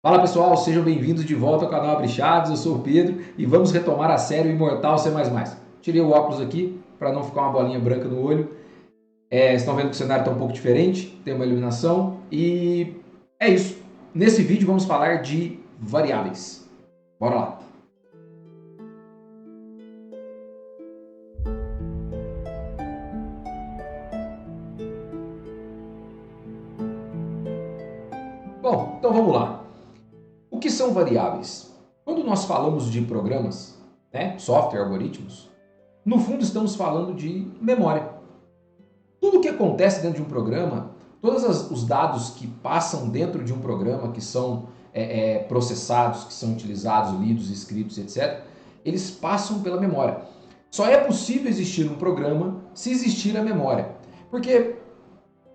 Fala pessoal, sejam bem-vindos de volta ao canal Abre Chaves, eu sou o Pedro e vamos retomar a série Imortal C++. Tirei o óculos aqui para não ficar uma bolinha branca no olho. Vocês estão vendo que o cenário está um pouco diferente, tem uma iluminação e é isso. Nesse vídeo vamos falar de variáveis. Bora lá! Bom, então vamos lá. O que são variáveis? Quando nós falamos de programas, software, algoritmos, no fundo estamos falando de memória. Tudo o que acontece dentro de um programa, todos os dados que passam dentro de um programa, que são processados, que são utilizados, lidos, escritos, etc., eles passam pela memória. Só é possível existir um programa se existir a memória. Porque,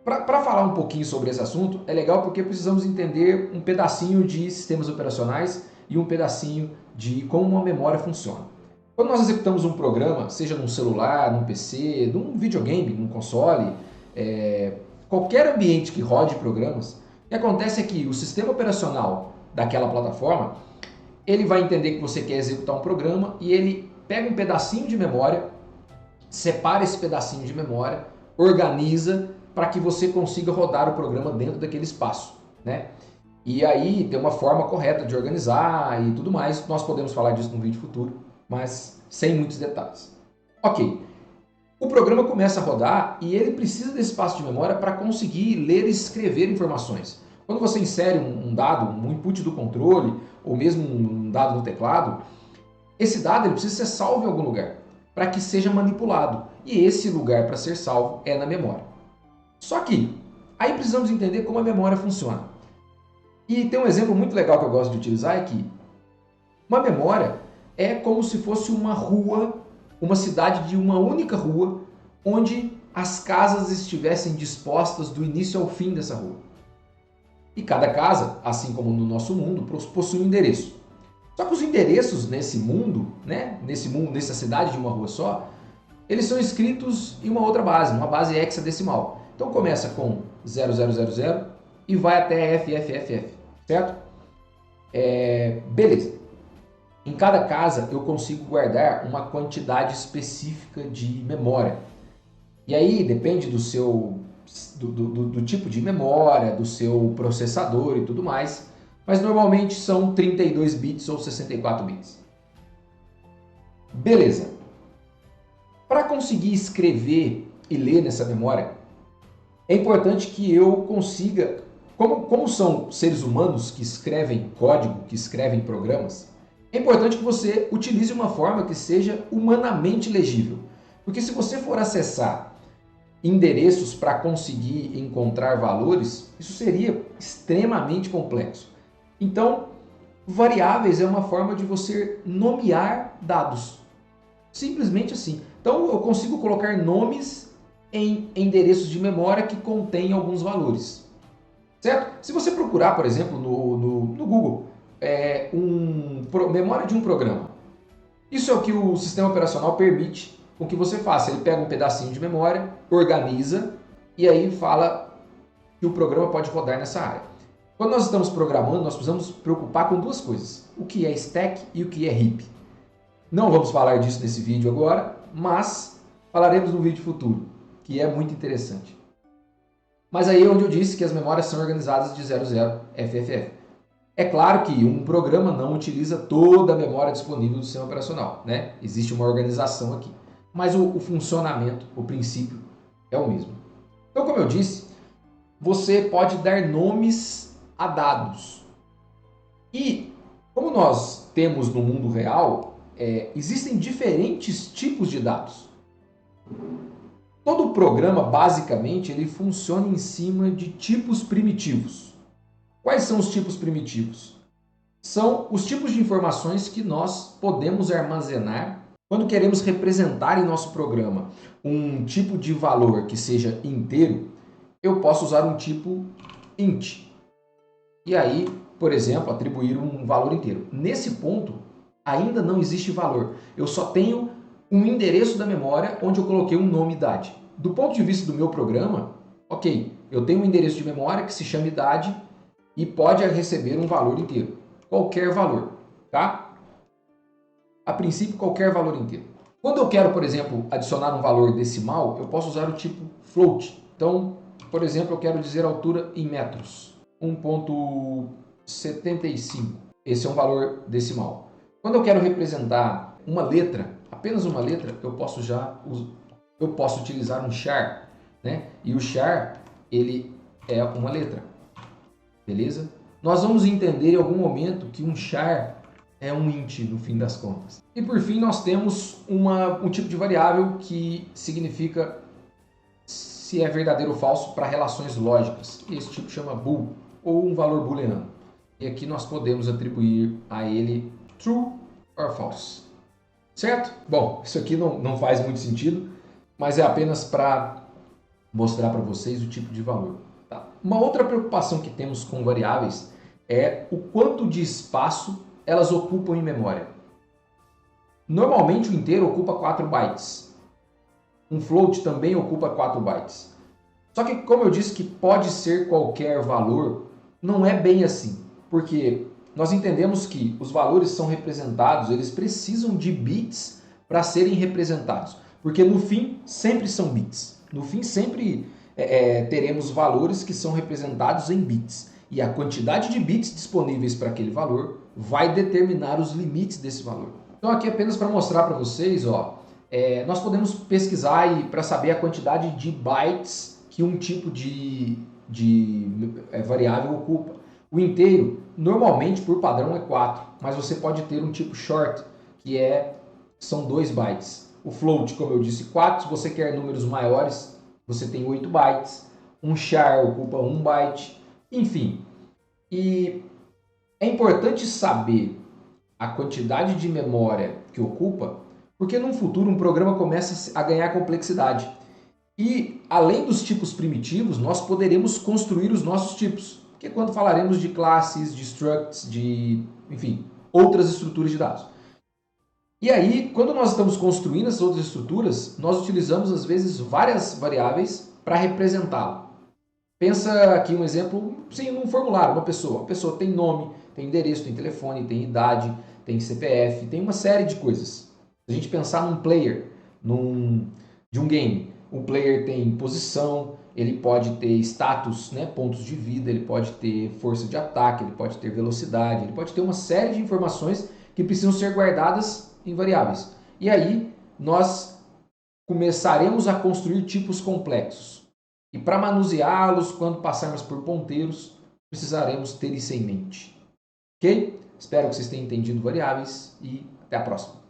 para falar um pouquinho sobre esse assunto, é legal porque precisamos entender um pedacinho de sistemas operacionais e um pedacinho de como uma memória funciona. Quando nós executamos um programa, seja num celular, num PC, num videogame, num console, qualquer ambiente que rode programas, o que acontece é que o sistema operacional daquela plataforma, ele vai entender que você quer executar um programa e ele pega um pedacinho de memória, separa esse pedacinho de memória, organiza para que você consiga rodar o programa dentro daquele espaço, né? E aí tem uma forma correta de organizar e tudo mais. Nós podemos falar disso num vídeo futuro, mas sem muitos detalhes. Ok, o programa começa a rodar e ele precisa desse espaço de memória para conseguir ler e escrever informações. Quando você insere um dado, um input do controle, ou mesmo um dado no teclado, esse dado ele precisa ser salvo em algum lugar, para que seja manipulado. E esse lugar para ser salvo é na memória. Só que, aí precisamos entender como a memória funciona. E tem um exemplo muito legal que eu gosto de utilizar, é que uma memória é como se fosse uma rua, uma cidade de uma única rua, onde as casas estivessem dispostas do início ao fim dessa rua. E cada casa, assim como no nosso mundo, possui um endereço. Só que os endereços nesse mundo, nessa cidade de uma rua só, eles são escritos em uma outra base, uma base hexadecimal. Então começa com 0000 e vai até FFFF, certo? Beleza. Em cada casa eu consigo guardar uma quantidade específica de memória. E aí depende do seu do tipo de memória, do seu processador e tudo mais, mas normalmente são 32 bits ou 64 bits. Beleza. Para conseguir escrever e ler nessa memória, é importante que eu consiga, como são seres humanos que escrevem código, que escrevem programas, é importante que você utilize uma forma que seja humanamente legível. Porque se você for acessar endereços para conseguir encontrar valores, isso seria extremamente complexo. Então, variáveis é uma forma de você nomear dados. Simplesmente assim. Então, eu consigo colocar nomes em endereços de memória que contêm alguns valores. Certo? Se você procurar, por exemplo, no Google, memória de um programa, isso é o que o sistema operacional permite com que você faça. Ele pega um pedacinho de memória, organiza e aí fala que o programa pode rodar nessa área. Quando nós estamos programando, nós precisamos nos preocupar com duas coisas: o que é stack e o que é heap. Não vamos falar disso nesse vídeo agora, mas falaremos no vídeo futuro, que é muito interessante. Mas aí é onde eu disse que as memórias são organizadas de 00FFF. É claro que um programa não utiliza toda a memória disponível do sistema operacional, né? Existe uma organização aqui. Mas o funcionamento, o princípio, é o mesmo. Então, como eu disse, você pode dar nomes a dados. E, como nós temos no mundo real, existem diferentes tipos de dados. Todo programa, basicamente, ele funciona em cima de tipos primitivos. Quais são os tipos primitivos? São os tipos de informações que nós podemos armazenar quando queremos representar em nosso programa um tipo de valor que seja inteiro. Eu posso usar um tipo int. E aí, por exemplo, atribuir um valor inteiro. Nesse ponto, ainda não existe valor. Eu só tenho um endereço da memória onde eu coloquei um nome idade. Do ponto de vista do meu programa, ok, eu tenho um endereço de memória que se chama idade e pode receber um valor inteiro. Qualquer valor, tá? A princípio, qualquer valor inteiro. Quando eu quero, por exemplo, adicionar um valor decimal, eu posso usar o tipo float. Então, por exemplo, eu quero dizer a altura em metros, 1,75. Esse é um valor decimal. Quando eu quero representar uma letra, apenas uma letra, eu posso utilizar um char, né? E o char, ele é uma letra, beleza? Nós vamos entender em algum momento que um char é um int no fim das contas. E por fim nós temos um tipo de variável que significa se é verdadeiro ou falso para relações lógicas. Esse tipo chama bool, ou um valor booleano. E aqui nós podemos atribuir a ele true or false. Certo? Bom, isso aqui não faz muito sentido, mas é apenas para mostrar para vocês o tipo de valor. Tá? Uma outra preocupação que temos com variáveis é o quanto de espaço elas ocupam em memória. Normalmente o inteiro ocupa 4 bytes. Um float também ocupa 4 bytes. Só que, como eu disse que pode ser qualquer valor, não é bem assim. Porque nós entendemos que os valores são representados, eles precisam de bits para serem representados. Porque no fim, sempre são bits. No fim, sempre teremos valores que são representados em bits. E a quantidade de bits disponíveis para aquele valor vai determinar os limites desse valor. Então aqui apenas para mostrar para vocês, nós podemos pesquisar para saber a quantidade de bytes que um tipo de variável ocupa. O inteiro, normalmente por padrão é 4, mas você pode ter um tipo short, que são 2 bytes. O float, como eu disse, 4. Se você quer números maiores, você tem 8 bytes. Um char ocupa 1 byte. Enfim, e é importante saber a quantidade de memória que ocupa, porque no futuro um programa começa a ganhar complexidade. E além dos tipos primitivos, nós poderemos construir os nossos tipos, que é quando falaremos de classes, de structs, enfim, outras estruturas de dados. E aí, quando nós estamos construindo essas outras estruturas, nós utilizamos às vezes várias variáveis para representá-lo. Pensa aqui um exemplo, sim, num formulário, uma pessoa. A pessoa tem nome, tem endereço, tem telefone, tem idade, tem CPF, tem uma série de coisas. Se a gente pensar num player, de um game, o player tem posição, ele pode ter status, né, pontos de vida, ele pode ter força de ataque, ele pode ter velocidade, ele pode ter uma série de informações que precisam ser guardadas em variáveis. E aí nós começaremos a construir tipos complexos. E para manuseá-los, quando passarmos por ponteiros, precisaremos ter isso em mente. Ok? Espero que vocês tenham entendido variáveis e até a próxima.